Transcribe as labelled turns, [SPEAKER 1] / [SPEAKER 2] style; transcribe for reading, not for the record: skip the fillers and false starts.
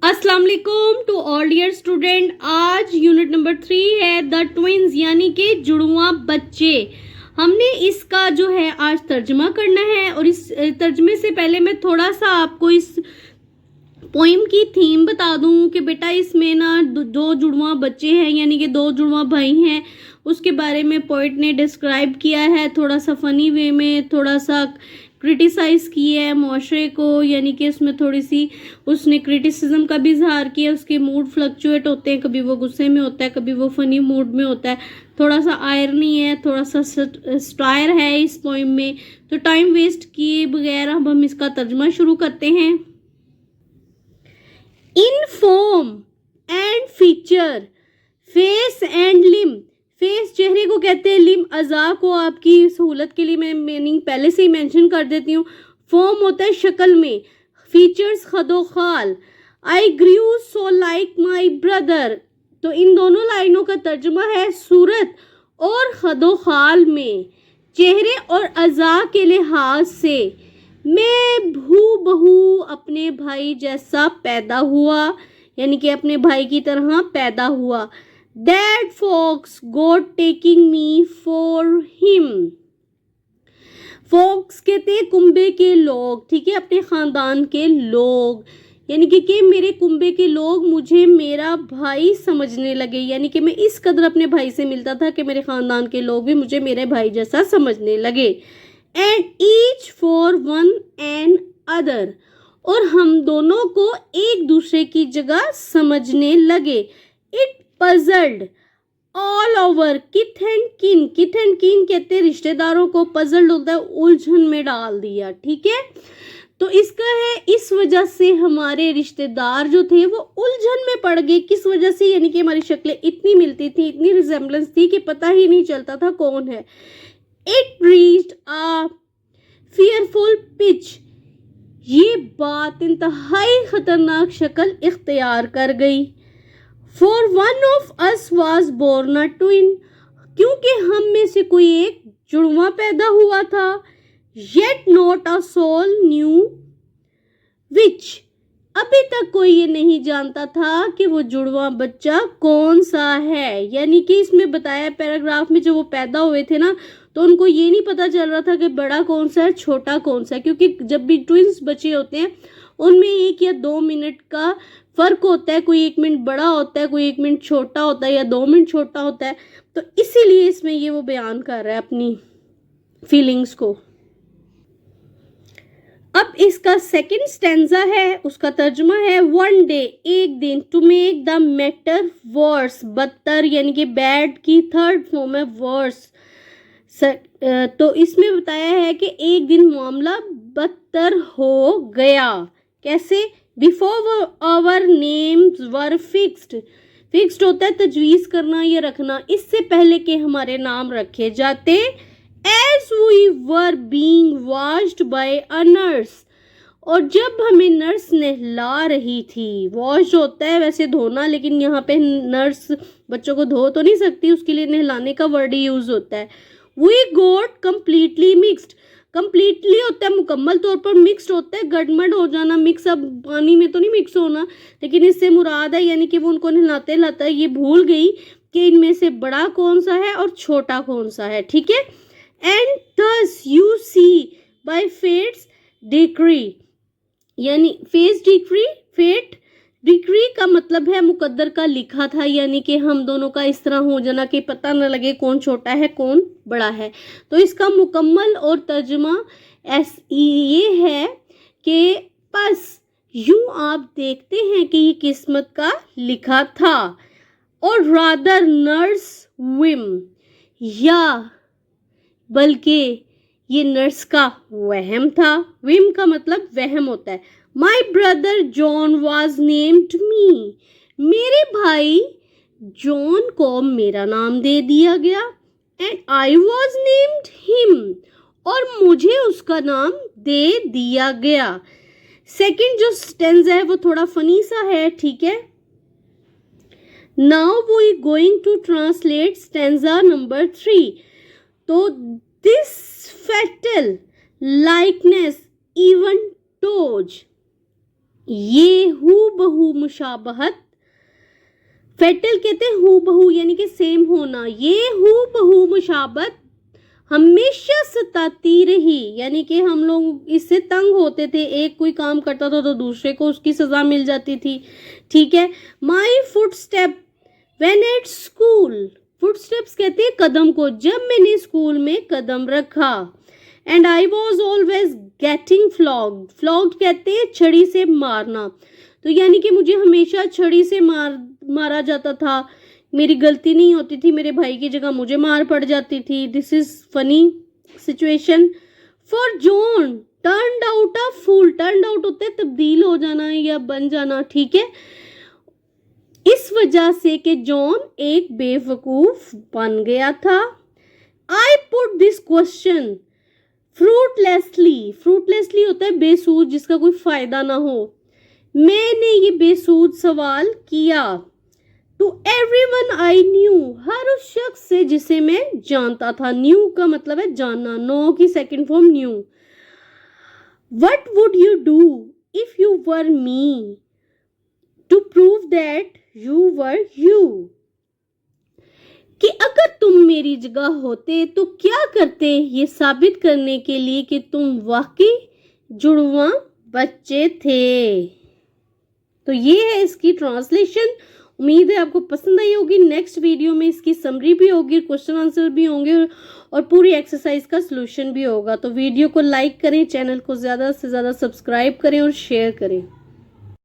[SPEAKER 1] अस्सलाम वालेकुम to all dear student. आज यूनिट नंबर 3 है द ट्विंस यानी कि जुड़वा बच्चे। हमने इसका जो है आज तर्जमा करना है और इस तर्जमे से पहले मैं थोड़ा सा आपको इस पोइम की थीम बता दूं कि बेटा इसमें ना दो जुड़वा बच्चे हैं यानी कि दो जुड़वा भाई हैं, उसके बारे में पोइट ने डिस्क्राइब किया है थोड़ा सा फनी वे में, थोड़ा सा क्रिटिसाइज किया है मुआशरे को, यानी कि उसमें थोड़ी सी उसने क्रिटिसिज्म का भी इजहार किया। उसके मूड फ्लक्चुएट होते हैं, कभी वो गुस्से में होता है, कभी वो फनी मूड में होता है, थोड़ा सा आयरनी है, थोड़ा सा स्टायर है इस पोइम में। तो टाइम वेस्ट किए बगैर अब हम इसका तर्जमा शुरू करते हैं। In form and feature, face and limb. Face चेहरे को कहते हैं, लिम अज़ा को। आपकी सहूलत के लिए मैं मीनिंग पहले से ही मेंशन कर देती हूँ। फॉर्म होता है शक्ल में, फीचर्स खदो खाल। आई ग्रू सो लाइक माई ब्रदर, तो इन दोनों लाइनों का तर्जुमा है सूरत और खदो खाल में, चेहरे और अज़ा के लिहाज से मैं हूबहू अपने भाई जैसा पैदा हुआ, यानी कि अपने भाई की तरह पैदा हुआ। That fox got taking me for him. Folks कहते हैं कुंबे के लोग, ठीक है, अपने खानदान के लोग, यानी कि मेरे कुंबे के लोग मुझे मेरा भाई समझने लगे, यानी कि मैं इस कदर अपने भाई से मिलता था कि मेरे खानदान के लोग भी मुझे मेरे भाई जैसा समझने लगे। And each for one and other, और हम दोनों को एक दूसरे की जगह समझने लगे। It puzzled all over kith and kin. Kith and किन कहते हैं रिश्तेदारों को, पजल्ड होता है उलझन में डाल दिया, ठीक है। तो इसका है इस वजह से हमारे रिश्तेदार जो थे वो उलझन में पड़ गए। किस वजह से, यानी कि हमारी शक्लें इतनी मिलती थी, इतनी रिजेम्बलेंस थी कि पता ही नहीं चलता था कौन है। It reached a fearful pitch, ये बात इंतहाई खतरनाक शक्ल इख्तियार कर गई। For one of us was born a twin, क्योंकि हम में से कोई एक जुड़वा पैदा हुआ था। Yet not a soul knew which, अभी तक कोई ये नहीं जानता था कि वो जुड़वा बच्चा कौन सा है। यानी कि इसमें बताया पैराग्राफ में, जब वो पैदा हुए थे ना तो उनको ये नहीं पता चल रहा था कि बड़ा कौन सा है छोटा कौन सा है, क्योंकि जब भी ट्विंस बच्चे होते हैं उनमें 1 या 2 मिनट का फर्क होता है, कोई 1 मिनट बड़ा होता है, कोई 1 मिनट छोटा होता है या 2 मिनट छोटा होता है। तो इसीलिए इसमें ये वो बयान कर रहा है अपनी फीलिंग्स को। अब इसका सेकंड स्टेंजा है, उसका तर्जुमा है वन डे, एक दिन, to make the matter worse, बदतर, यानी कि बैड की थर्ड फॉर्म है वर्स। तो इसमें बताया है कि एक दिन मामला बदतर हो गया। कैसे? Before our names were fixed, fixed होता है तजवीज़ करना या रखना, इससे पहले कि हमारे नाम रखे जाते। As we were being washed by a nurse, और जब हमें नर्स नहला रही थी, वॉश होता है वैसे धोना, लेकिन यहाँ पे नर्स बच्चों को धो तो नहीं सकती, उसके लिए नहलाने का वर्ड यूज होता है। We got completely mixed, completely होता है मुकम्मल तौर पर, मिक्सड होता है गड़मड़ हो जाना, मिक्स, अब पानी में तो नहीं मिक्स होना, लेकिन इससे मुराद है यानी कि वो उनको नहलाते नहलाता ये भूल गई कि इनमें से बड़ा कौन सा है और छोटा कौन सा है, ठीक है। And thus you see by fate's decree, यानी फेस डिक्री, फेट डिक्री का मतलब है मुकद्दर का लिखा था, यानी कि हम दोनों का इस तरह हो जाना कि पता न लगे कौन छोटा है कौन बड़ा है। तो इसका मुकम्मल और तर्जुमा ये है कि बस यूं आप देखते हैं कि ये किस्मत का लिखा था, और रादर नर्स विम, या बल्कि ये नर्स का वहम था। विम का मतलब वहम होता है। My brother John was named me, मेरे भाई जॉन को मेरा नाम दे दिया गया। And I was named him, और मुझे उसका नाम दे दिया गया। सेकंड जो स्टेंजा है वो थोड़ा फनी सा है, ठीक है। Now we going to translate stanza number 3। तो this fatal likeness even toes, ये हूबहू मुशाबहत, फेटल कहते हैं हूबहू यानी कि सेम होना, ये हूबहू मुशाबहत हमेशा सताती रही, यानी कि हम लोग इससे तंग होते थे, एक कोई काम करता था तो दूसरे को उसकी सजा मिल जाती थी, ठीक है। My footstep when at school, footsteps कहते हैं कदम को, जब मैंने स्कूल में कदम रखा। And I was always getting flogged, flogged कहते हैं छड़ी से मारना, तो यानी कि मुझे हमेशा छड़ी से मारा जाता था, मेरी गलती नहीं होती थी, मेरे भाई की जगह मुझे मार पड़ जाती थी। This is funny situation. For John turned out a fool, turned out होते है तब्दील हो जाना या बन जाना, ठीक है, इस वजह से कि जॉन एक बेवकूफ बन गया था। I put this question fruitlessly, fruitlessly होता है बेसूद जिसका कोई फायदा ना हो, मैंने ये बेसूद सवाल किया। टू एवरीवन आई न्यू, हर उस शख्स से जिसे मैं जानता था, न्यू का मतलब है जानना, नो की second form knew. What would you do if you were me to prove that you were you, कि अगर तुम मेरी जगह होते तो क्या करते ये साबित करने के लिए कि तुम वाकई जुड़वा बच्चे थे। तो ये है इसकी ट्रांसलेशन। उम्मीद है आपको पसंद आई होगी। नेक्स्ट वीडियो में इसकी समरी भी होगी, क्वेश्चन आंसर भी होंगे और पूरी एक्सरसाइज का सलूशन भी होगा। तो वीडियो को लाइक करें, चैनल को ज़्यादा से ज़्यादा सब्सक्राइब करें और शेयर करें।